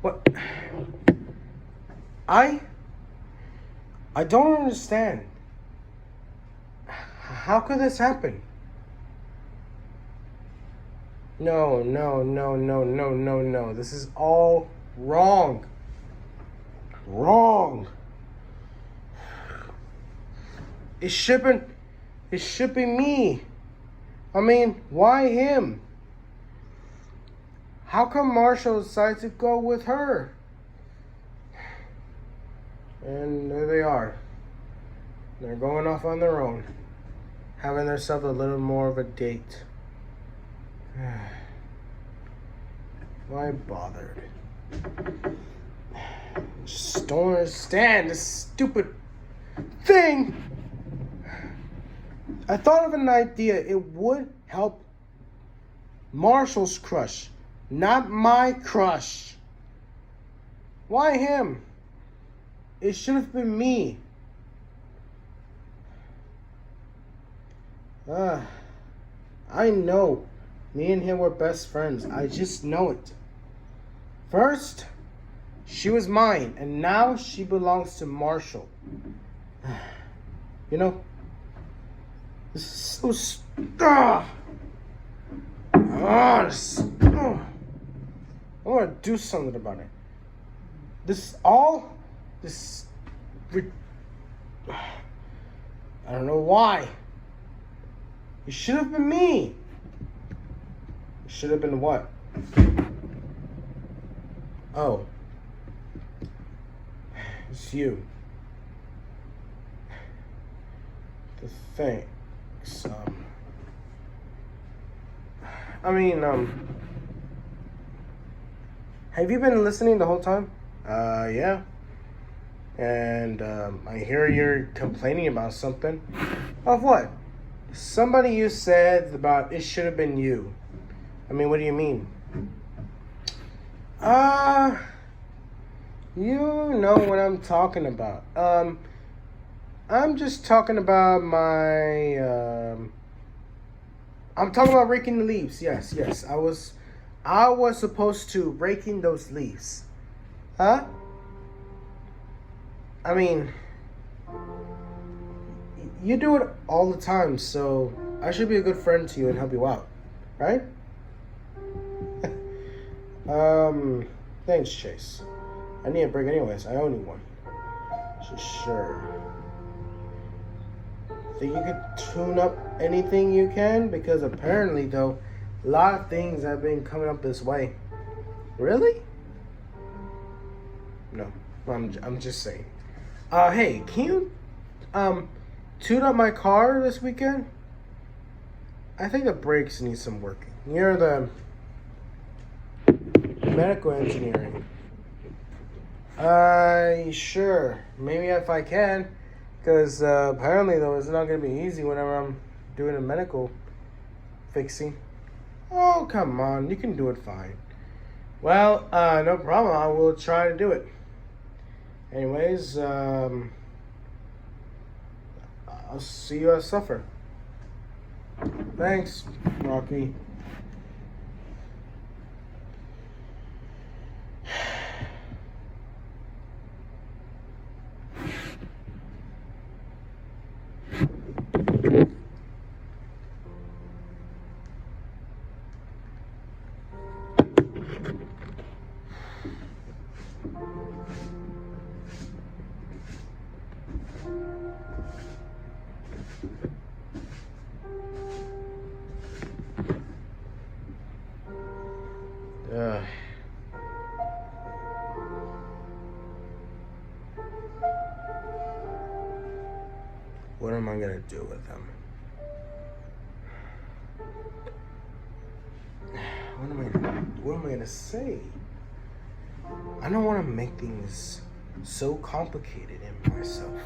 What? I don't understand. How could this happen? No, no, no, no, no, no, no. This is all wrong. Wrong. It's shipping me. I mean, why him? How come Marshall decided to go with her? And there they are. They're going off on their own, having themselves a little more of a date. Why bothered? Just don't understand this stupid thing. I thought of an idea. It would help Marshall's crush, not my crush. Why him? It should have been me. I know. Me and him were best friends. I just know it. First, she was mine, and now she belongs to Marshall. You know, this is so I want to do something about it. I don't know why. It should have been me. It should have been what? Oh. It's you. The thanks. Have you been listening the whole time? Yeah. And I hear you're complaining about something. Of what? Somebody you said about it should have been you. I mean, what do you mean? You know what I'm talking about. I'm just talking about I'm talking about raking the leaves. Yes. I was supposed to raking those leaves. Huh? I mean, you do it all the time, so I should be a good friend to you and help you out, right? Thanks, Chase. I need a break anyways. I owe you one. Sure. Think you could tune up anything you can? Because apparently, though, a lot of things have been coming up this way. Really? No, I'm just saying. Hey, can you tune up my car this weekend? I think the brakes need some work. Near the medical engineering. Sure. Maybe if I can. Because apparently, though, it's not going to be easy whenever I'm doing a medical fixing. Oh, come on. You can do it fine. Well, no problem. I will try to do it. Anyways, I'll see you at supper. Thanks, Rocky. What am I gonna do with them? What am I gonna say? I don't want to make things so complicated in myself.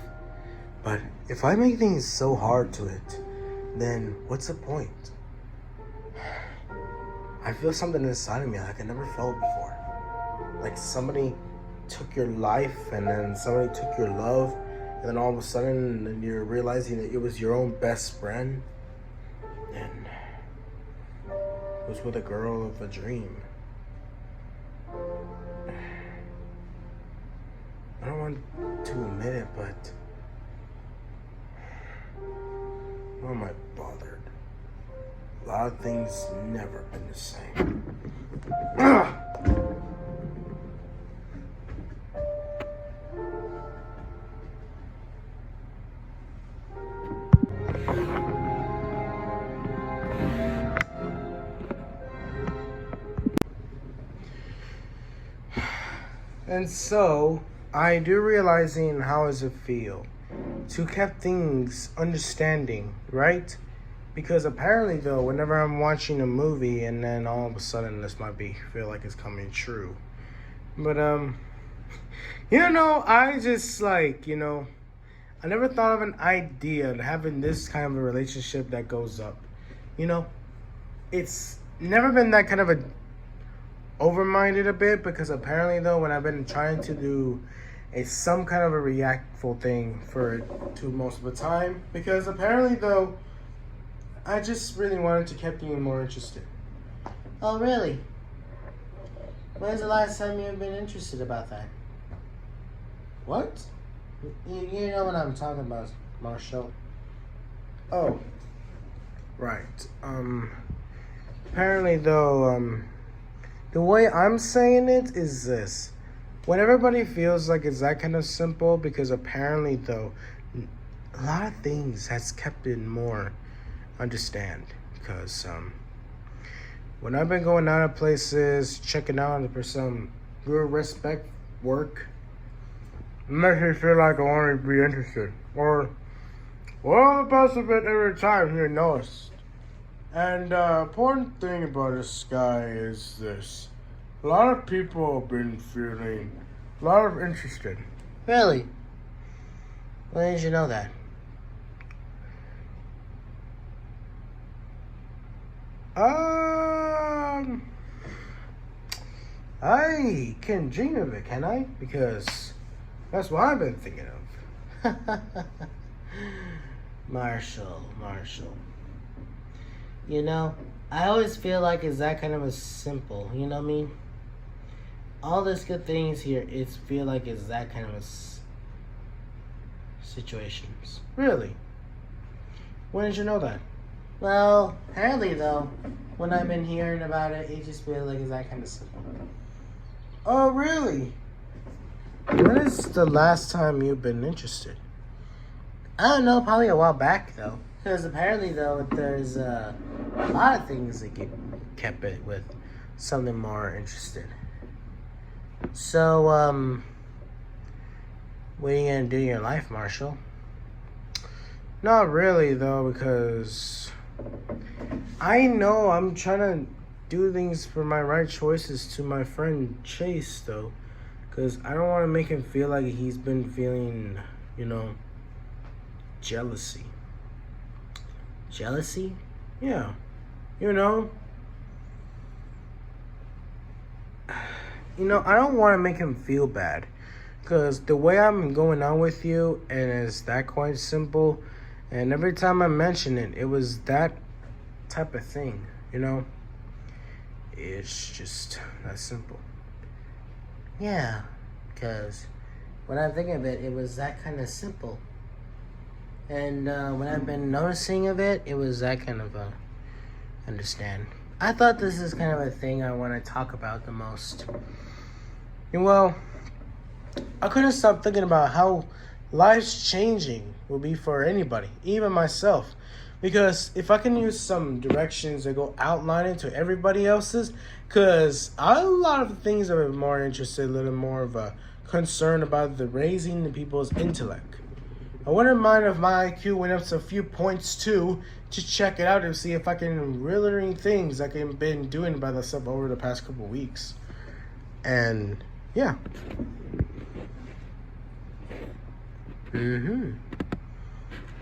But if I make things so hard to it, then what's the point? I feel something inside of me like I never felt before. Like somebody took your life and then somebody took your love, and then all of a sudden you're realizing that it was your own best friend and it was with a girl of a dream. want to admit it, but why am I bothered? A lot of things never been the same. And so, I do realizing how does it feel to keep things understanding, right? Because apparently though, whenever I'm watching a movie and then all of a sudden this might feel like it's coming true. But I just I never thought of an idea of having this kind of a relationship that goes up. It's never been that kind of a overminded a bit, because apparently though, when I've been trying to do some kind of a reactful thing to most of the time, because apparently though, I just really wanted to keep being more interested. Oh really? When's the last time you've been interested about that? What? You know what I'm talking about, Marshall. Oh, right. Apparently though, the way I'm saying it is this. When everybody feels like it's that kind of simple, because apparently though, a lot of things has kept it more understand. Because when I've been going out of places, checking out for some real respect work, it makes me feel like I want to be interested. Or, well, the best of it every time you notice. And important thing about this guy is this. A lot of people have been feeling a lot of interested. Really? When did you know that? I can dream of it, can I? Because that's what I've been thinking of. Marshall. I always feel like it's that kind of a simple, you know what I mean? All these good things here, feel like it's that kind of a situations. Really? When did you know that? Well, apparently though, when I've been hearing about it, it just feels like it's that kind of simple. Oh, really? When is the last time you've been interested? I don't know, probably a while back though. Because apparently though, there's a lot of things that kept it with something more interested. So, what are you gonna do in your life, Marshall? Not really though, because I know I'm trying to do things for my right choices to my friend Chase though. Because I don't want to make him feel like he's been feeling, jealousy. Jealousy? Yeah. I don't want to make him feel bad. Because the way I'm going on with you, and it's that quite simple, and every time I mention it, it was that type of thing, It's just that simple. Yeah, because when I'm thinking of it, it was that kind of simple. And when I've been noticing of it, it was that kind of understand. I thought this is kind of a thing I want to talk about the most. And well, I couldn't stop thinking about how life's changing will be for anybody, even myself. Because if I can use some directions that go outlining to everybody else's, because a lot of things are more interested, a little more of a concern about the raising the people's intellect. I wouldn't mind if my IQ went up to a few points too, to check it out and see if I can really learn things like I've been doing by myself over the past couple weeks. And yeah.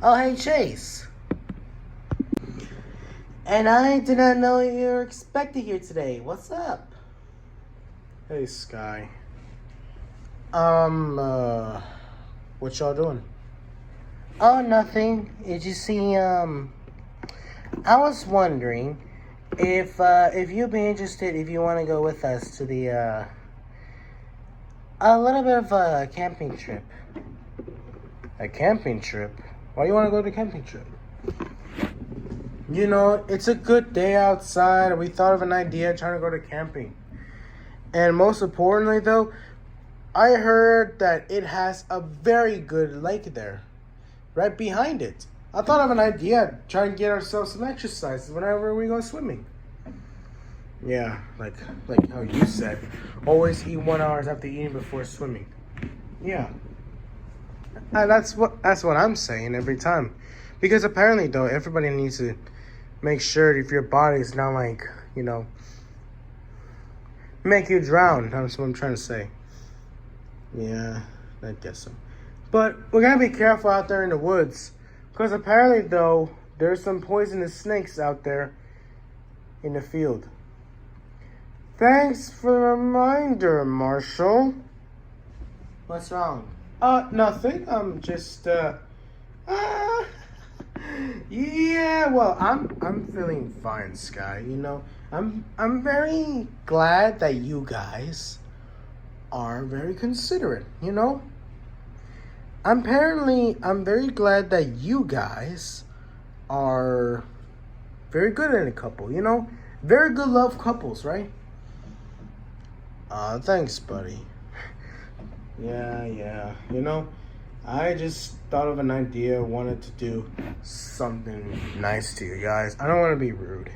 Oh, hey Chase. And I did not know you were expected here today. What's up? Hey Sky. What y'all doing? Oh, nothing. You see, I was wondering if you'd be interested, if you want to go with us to the, A little bit of a camping trip. A camping trip? Why do you want to go to a camping trip? You know, it's a good day outside. We thought of an idea trying to go to camping. And most importantly, though, I heard that it has a very good lake there. Right behind it. I thought of an idea trying to get ourselves some exercise whenever we go swimming. Yeah, like how you said. Always eat 1 hour after eating before swimming. Yeah. That's what I'm saying every time. Because apparently, though, everybody needs to make sure if your body is not like, you know, make you drown. That's what I'm trying to say. Yeah, I guess so. But we're going to be careful out there in the woods. Because apparently, though, there's some poisonous snakes out there in the field. Thanks for the reminder, Marshall. What's wrong? Nothing. I'm just, yeah, well, I'm feeling fine, Sky. You know, I'm very glad that you guys are very considerate, you know? I'm very glad that you guys are very good in a couple, you know? Very good love couples, right? Thanks, buddy. Yeah. You know, I just thought of an idea, wanted to do something nice to you guys. I don't want to be rude.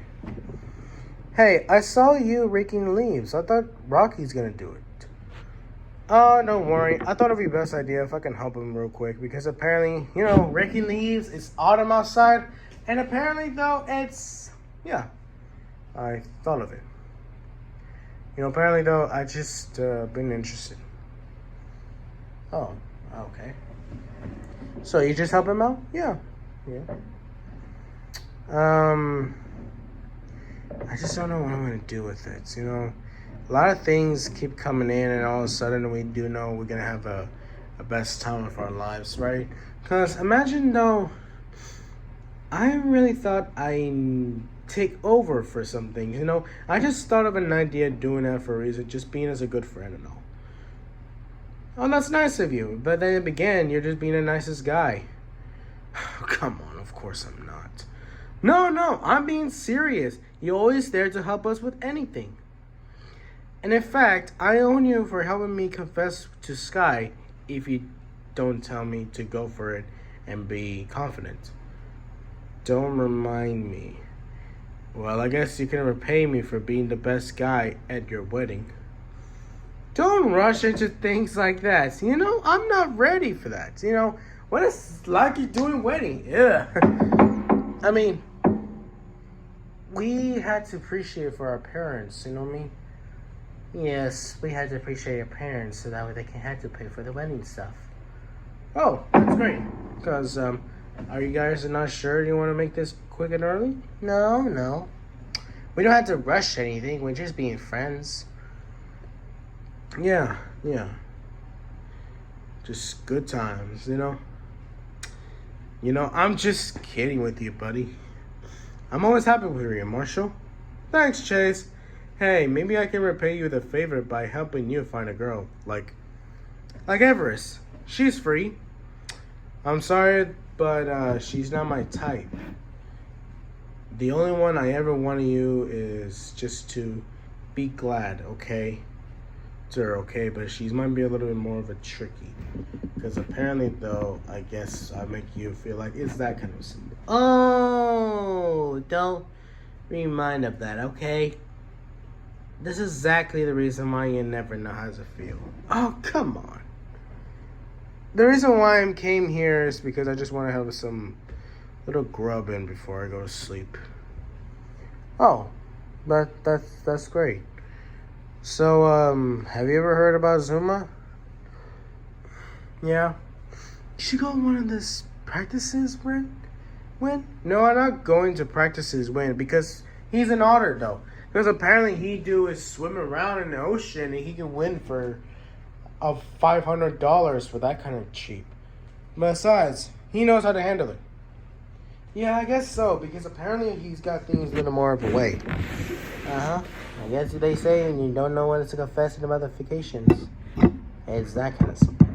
Hey, I saw you raking leaves. I thought Rocky's gonna do it. Oh, don't worry. I thought it'd be the best idea if I can help him real quick. Because apparently, you know, raking leaves, it's autumn outside. And apparently, though, it's... Yeah, I thought of it. You know, apparently, though, I just been interested. Oh, okay. So, you just help him out? Yeah. I just don't know what I'm going to do with it, you know? A lot of things keep coming in, and all of a sudden we do know we're going to have a best time of our lives, right? Because imagine, though, I really thought I'd take over for something, you know? I just thought of an idea doing that for a reason, just being as a good friend and all. Oh, that's nice of you. But then it began, you're just being the nicest guy. Come on, of course I'm not. No, I'm being serious. You're always there to help us with anything. And in fact, I own you for helping me confess to Sky if you don't tell me to go for it and be confident. Don't remind me. Well, I guess you can repay me for being the best guy at your wedding. Don't rush into things like that. You know, I'm not ready for that. You know, what is like you doing wedding? Yeah. I mean, we had to appreciate for our parents, you know what I mean? Yes, we had to appreciate our parents so that way they can have to pay for the wedding stuff. Oh, that's great. Because, are you guys not sure you want to make this quick and early? No. We don't have to rush anything. We're just being friends. Yeah. Just good times, you know? You know, I'm just kidding with you, buddy. I'm always happy with you, Marshall. Thanks, Chase. Hey, maybe I can repay you the favor by helping you find a girl. Like Everest. She's free. I'm sorry, but she's not my type. The only one I ever want of you is just to be glad, okay? To her, okay? But she might be a little bit more of a tricky. Because apparently, though, I guess I make you feel like it's that kind of simple. Oh, don't remind of that, okay? This is exactly the reason why you never know how to feel. Oh, come on. The reason why I came here is because I just want to have some little grub in before I go to sleep. Oh, that's great. So, have you ever heard about Zuma? Yeah. You should go to one of these practices when? No, I'm not going to practices when because he's an otter though. Because apparently he do is swim around in the ocean and he can win for $500 for that kind of cheap. Besides, he knows how to handle it. Yeah, I guess so, because apparently he's got things a little more of a way. I guess they say and you don't know when to confess to the motherfications. It's that kind of simple.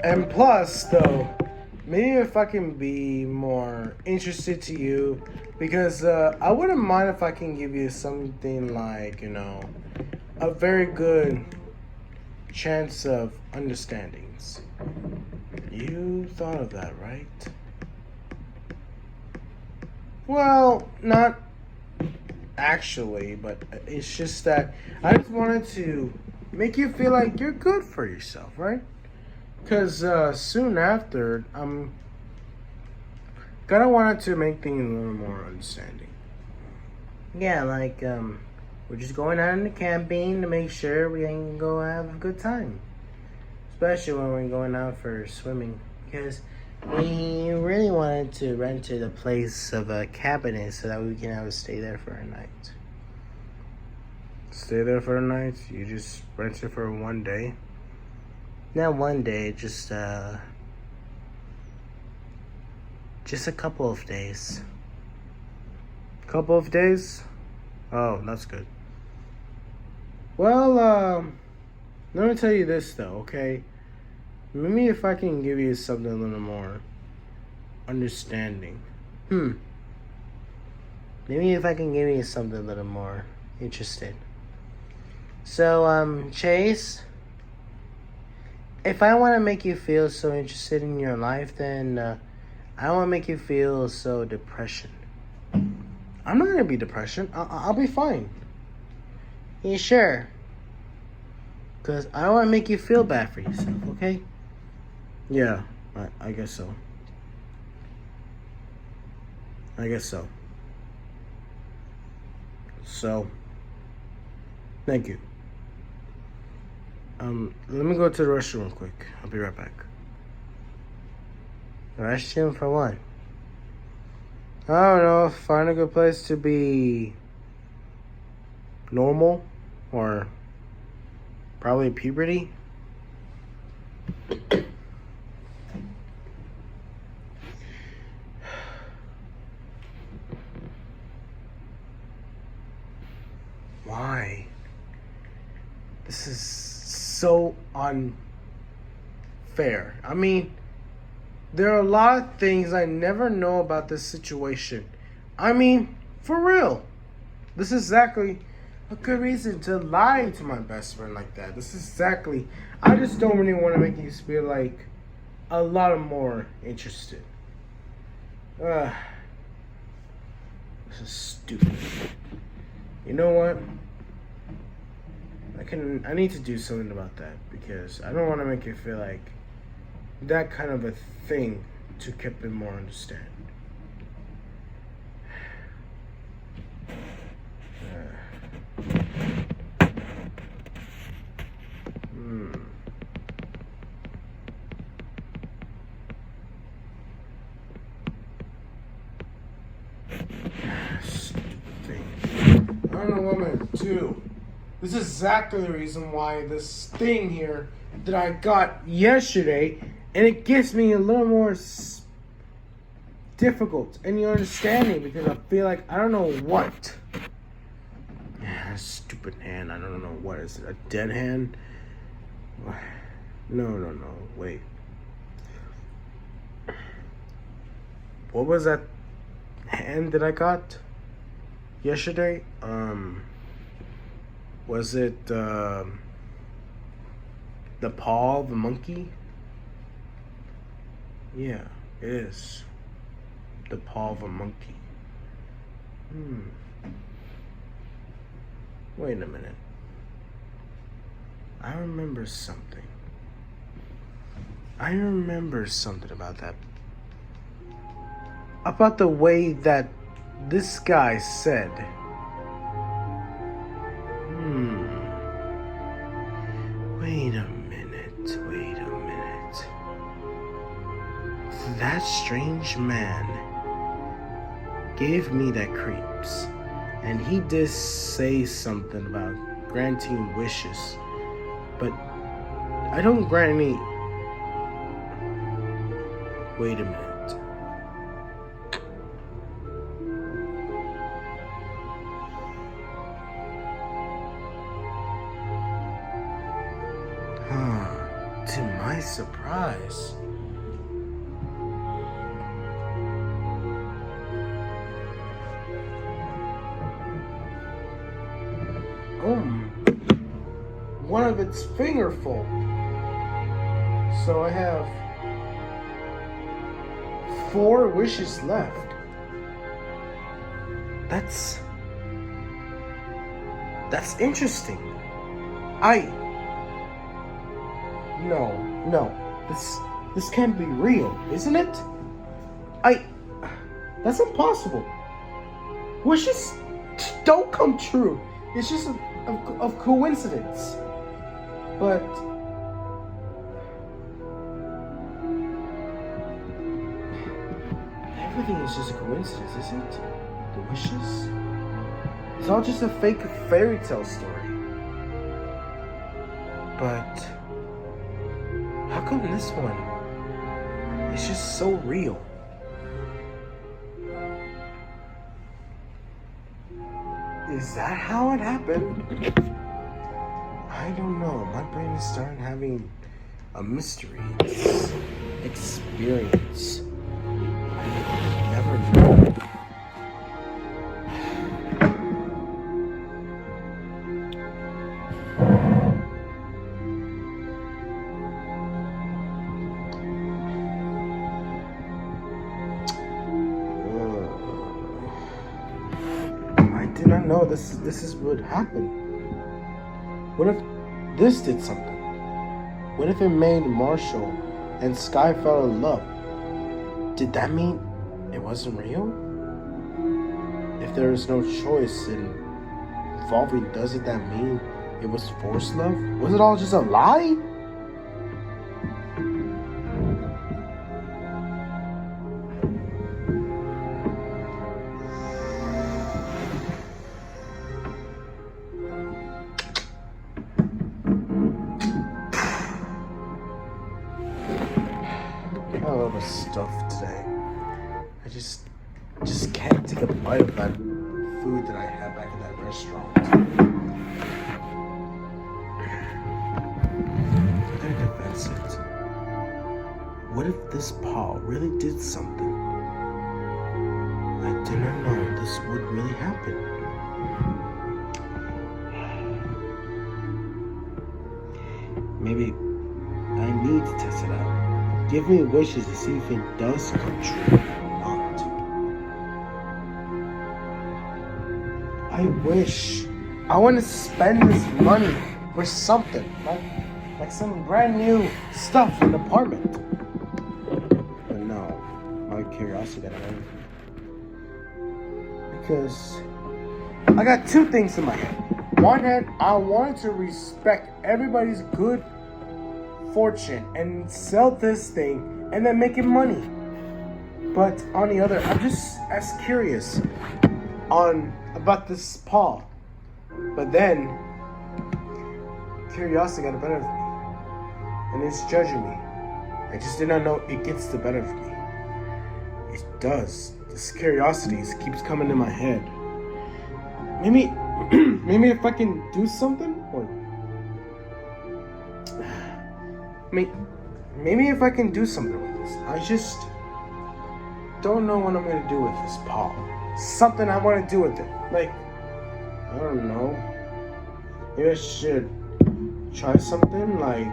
And plus, though, maybe if I can be more interested to you, because I wouldn't mind if I can give you something like, a very good chance of understandings. You thought of that, right? Well, not actually, but it's just that I just wanted to make you feel like you're good for yourself, right? Because soon after, I'm gonna want to make things a little more understanding. Yeah, like, we're just going out into camping to make sure we can go have a good time. Especially when we're going out for swimming. Because we really wanted to rent the place of a cabinet so that we can have a stay there for a night. Stay there for a night? You just rent it for one day? Not one day, just a couple of days. Couple of days? Oh, that's good. Well, let me tell you this though, okay? Maybe if I can give you something a little more understanding. Maybe if I can give you something a little more interested. So, Chase, if I want to make you feel so interested in your life, then I don't want to make you feel so depression. I'm not going to be depression. I'll be fine. You sure? Because I don't want to make you feel bad for yourself, okay? Yeah, I guess so. I guess so. So, thank you. Let me go to the restroom real quick. I'll be right back. The restroom for what? I don't know. Find a good place to be normal or probably puberty. Why? This is so unfair. I mean, there are a lot of things I never know about this situation. I mean, for real. This is exactly a good reason to lie to my best friend like that. This is exactly... I just don't really want to make you feel like a lot more interested. This is stupid. You know what? I need to do something about that because I don't want to make you feel like that kind of a thing to keep it more understand. Stupid thing. I don't know what I'm gonna do. This is exactly the reason why this thing here that I got yesterday, and it gets me a little more difficult in your understanding because I feel like I don't know what. Stupid hand. I don't know what is it. A dead hand? No. Wait. What was that hand that I got yesterday? Was it the paw of the monkey? Yeah, it is. The paw of a monkey. Wait a minute. I remember something. About that. About the way that this guy said. Wait a minute. That strange man gave me that creeps. And he did say something about granting wishes. But I don't grant any... Wait a minute. To my surprise. One of its finger full. So I have 4 wishes left. That's interesting. No. This can't be real, isn't it? That's impossible. Wishes don't come true. It's just of coincidence. But everything is just a coincidence, isn't it? The wishes? It's all just a fake fairy tale story. But how come this one is just so real? Is that how it happened? I don't know. My brain is starting having a mystery experience. I never know. I did not know this would happen. What if this did something? What if it made Marshall and Sky fell in love? Did that mean it wasn't real? If there is no choice in evolving, doesn't that mean it was forced love? Was it all just a lie? I love this stuff today. I just can't take a bite of that food that I had back in that restaurant. I gotta confess it. What if this paw really did something? I did not know this would really happen. Maybe I need to test it out. Give me wishes to see if it does come true or not. I wish. I want to spend this money for something. Like some brand new stuff in the apartment. But no. My curiosity got away. Because I got 2 things in my head. One hand, I wanted to respect everybody's good fortune and sell this thing and then making money. But on the other, I'm just as curious about this paw. But then curiosity got the better of me, and it's judging me. I just did not know it gets the better of me. It does. This curiosity keeps coming in my head. Maybe if I can do something, or maybe if I can do something with this. I just don't know what I'm gonna do with this paw. Something I want to do with it. Like, I don't know. Maybe I should try something like,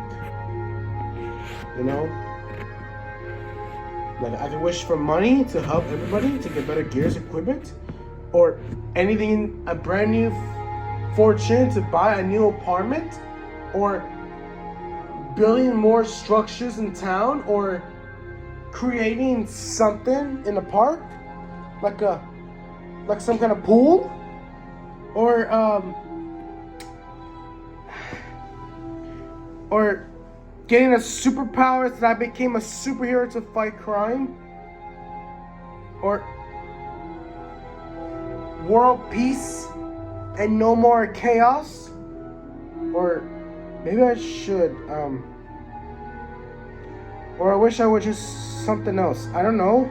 like I can wish for money to help everybody to get better gears equipment, or anything, a brand new fortune to buy a new apartment, or building more structures in town, or creating something in a park, like some kind of pool, or getting a superpower that I became a superhero to fight crime, or world peace and no more chaos, or maybe I should, or I wish I would just something else. I don't know.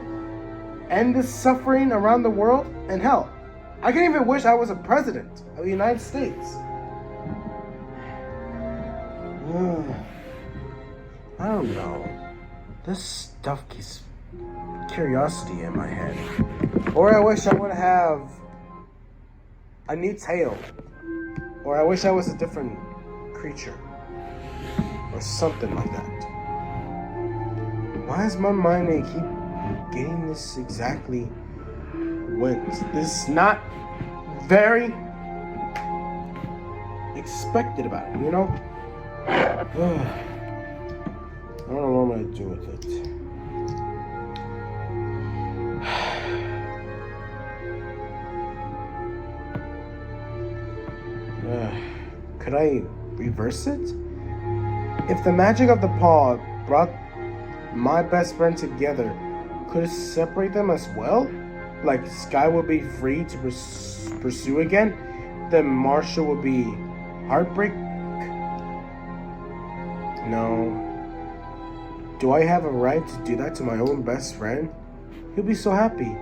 End the suffering around the world, and hell, I can even wish I was a president of the United States. I don't know. This stuff keeps curiosity in my head. Or I wish I would have a new tail. Or I wish I was a different creature. Or something like that. Why is my mind keep getting this exactly when this is not very expected about it, you know? I don't know what I'm gonna do with it. Could I reverse it? If the magic of the paw brought my best friend together, could it separate them as well? Like Sky would be free to pursue again, then Marshall would be heartbreak? No. Do I have a right to do that to my own best friend? He'll be so happy.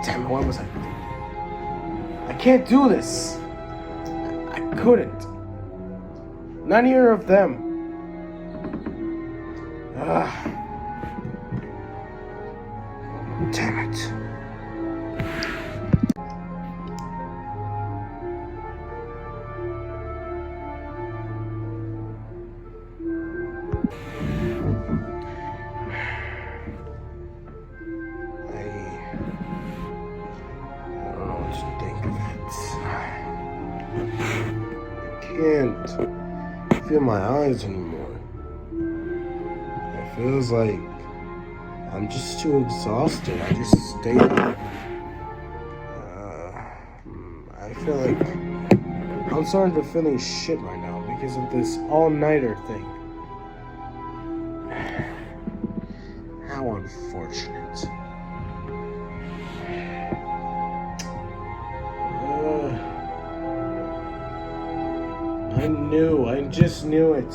Damn it, what was I thinking? I can't do this. I couldn't. Not either of them. Damn it. Can't feel my eyes anymore. It feels like I'm just too exhausted. I just stayed up. I feel like I'm starting to feeling shit right now because of this all-nighter thing. How unfortunate. I just knew it.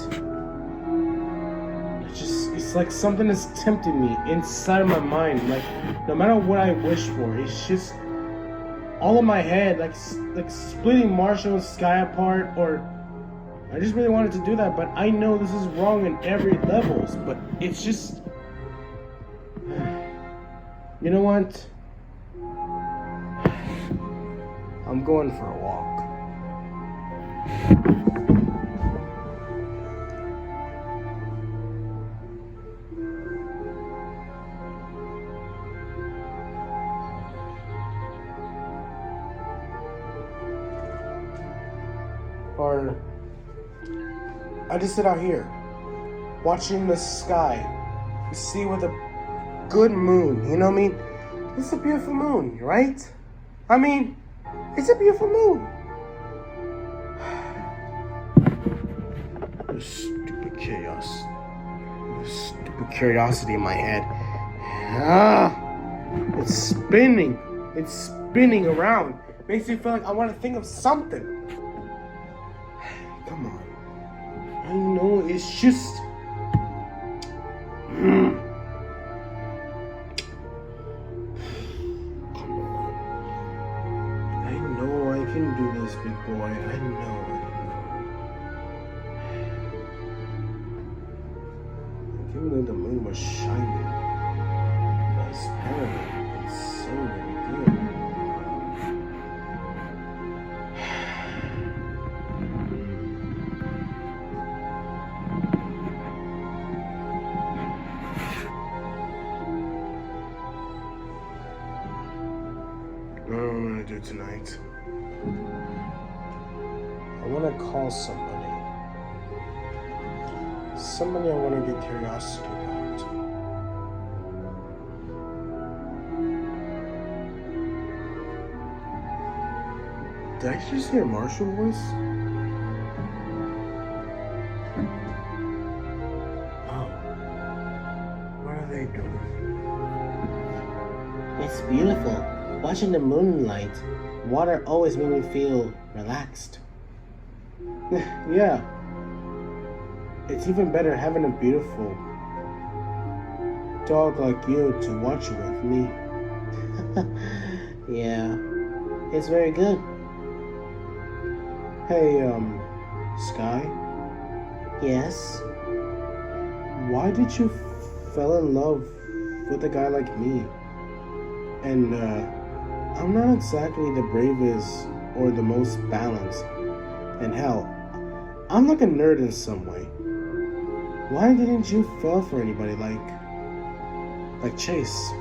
It's like something is tempting me inside of my mind. Like, no matter what I wish for, it's just all in my head, like splitting Marshall and Sky apart, or I just really wanted to do that, but I know this is wrong in every levels, but it's just, you know what? I'm going for a walk. Or I just sit out here watching the sky, see with a good moon, you know what I mean? It's a beautiful moon, right? I mean, it's a beautiful moon. This stupid chaos. This stupid curiosity in my head. It's spinning. It's spinning around. Makes me feel like I want to think of something. Come on. I know it's just... Come on. I know I can do this, big boy. I know. Even though the moon was shining, that's apparently it's so very good. What am I gonna do tonight? I wanna call somebody. Somebody I want to get curiosity about. Did I just hear Marshall's voice? Oh. What are they doing? It's beautiful. Watching the moonlight, water always made me feel relaxed. Yeah. It's even better having a beautiful dog like you to watch it with me. Yeah, it's very good. Hey, Sky, Yes? Why did you fell in love with a guy like me? And I'm not exactly the bravest or the most balanced. And hell, I'm like a nerd in some way. Why didn't you fall for anybody like Chase?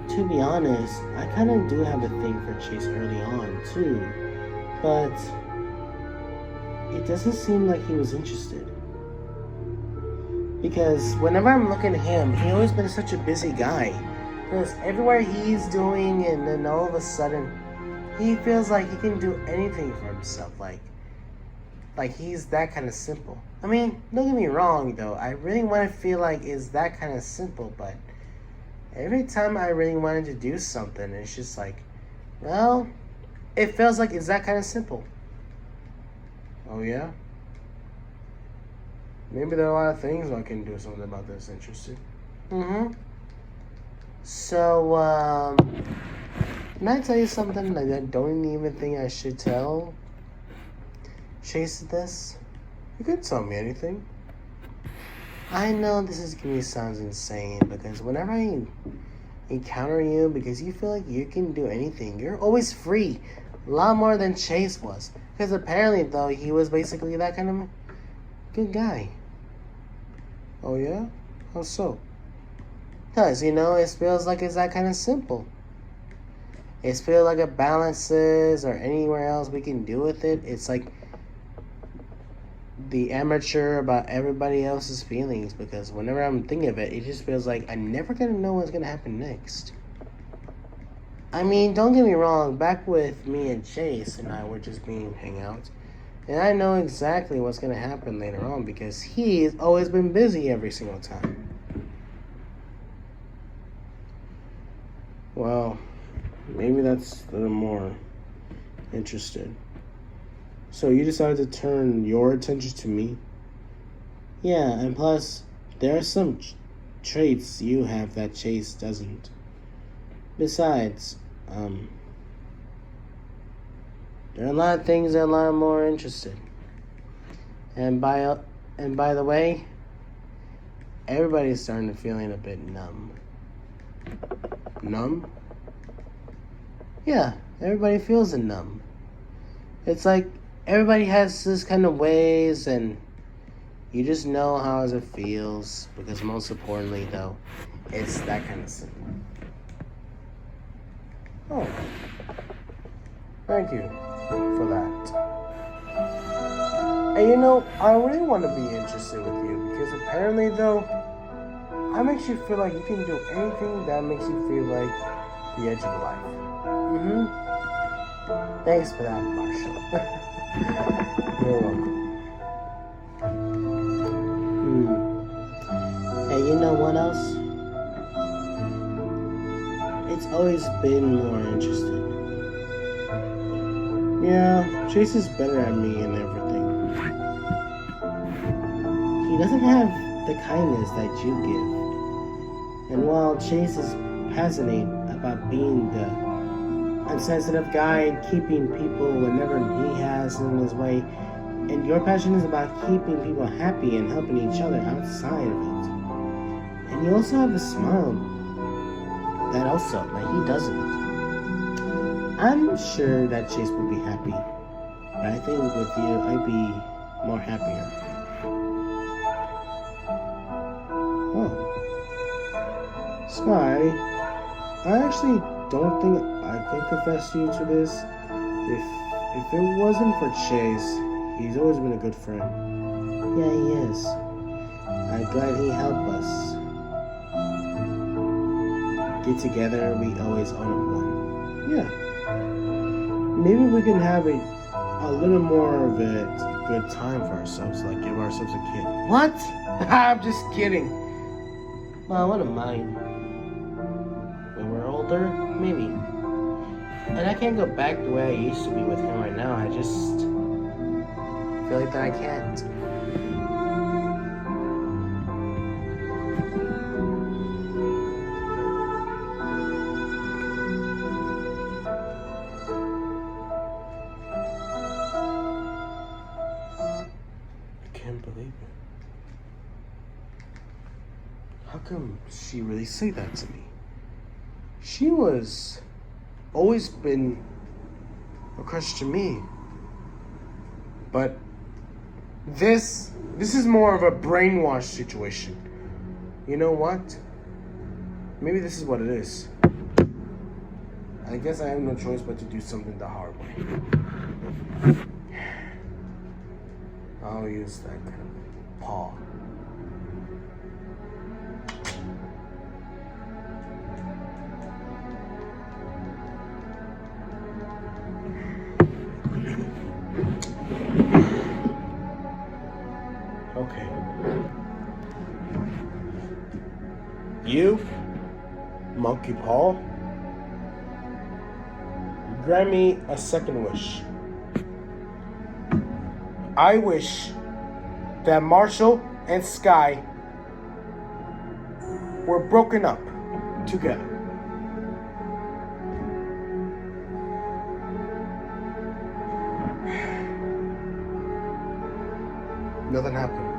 To be honest, I kind of do have a thing for Chase early on, too. But it doesn't seem like he was interested. Because whenever I'm looking at him, he's always been such a busy guy. Because everywhere he's doing, and then all of a sudden, he feels like he can do anything for himself. Like he's that kind of simple. I mean, don't get me wrong, though. I really want to feel like it's that kind of simple, but every time I really wanted to do something, it's just like, well, it feels like it's that kind of simple. Oh, yeah? Maybe there are a lot of things I can do something about that's interesting. Mm-hmm. So, can I tell you something that I don't even think I should tell Chase this? You could tell me anything. I know this is gonna sound insane because whenever I encounter you, because you feel like you can do anything, you're always free. A lot more than Chase was. Because apparently, though, he was basically that kind of good guy. Oh, yeah? How so? Because, it feels like it's that kind of simple. It feels like it balances or anywhere else we can do with it. It's like the amateur about everybody else's feelings, because whenever I'm thinking of it, it just feels like I'm never going to know what's going to happen next. I mean, don't get me wrong, back with me and Chase and I were just being hangouts, and I know exactly what's going to happen later on because he's always been busy every single time. Well, maybe that's a little more interested. So you decided to turn your attention to me? Yeah, and plus, there are some traits you have that Chase doesn't. Besides, there are a lot of things that are a lot more interested. And by the way, everybody's starting to feeling a bit numb. Numb? Yeah, everybody feels it numb. It's like everybody has this kind of ways, and you just know how it feels. Because most importantly, though, it's that kind of simple. Oh. Thank you for that. And I really want to be interested with you because apparently, though, I makes you feel like you can do anything that makes you feel like the edge of life. Mm-hmm. Thanks for that, Marshall. You're welcome. Hey, you know what else? It's always been more interesting. Yeah, Chase is better at me and everything. He doesn't have the kindness that you give. And while Chase is passionate about being the unsensitive guy and keeping people whenever he has in his way, and your passion is about keeping people happy and helping each other outside of it. And you also have a smile that he doesn't. I'm sure that Chase would be happy, but I think with you, I'd be more happier. Oh. Sky, I actually don't think I could confess to you to this. If it wasn't for Chase, he's always been a good friend. Yeah, he is. I'm glad he helped us get together. We always own one. Yeah. Maybe we can have a little more of a good time for ourselves, like give ourselves a kid. What? I'm just kidding. Well, I wouldn't mind. When we're older, maybe. And I can't go back the way I used to be with him right now. I just feel like that I can't. come she really say that to me? She was always been a crush to me. But this is more of a brainwash situation. You know what? Maybe this is what it is. I guess I have no choice but to do something the hard way. I'll use that kind of paw. Okay. You, Monkey Paw, grant me a second wish. I wish that Marshall and Sky were broken up together. Nothing happened.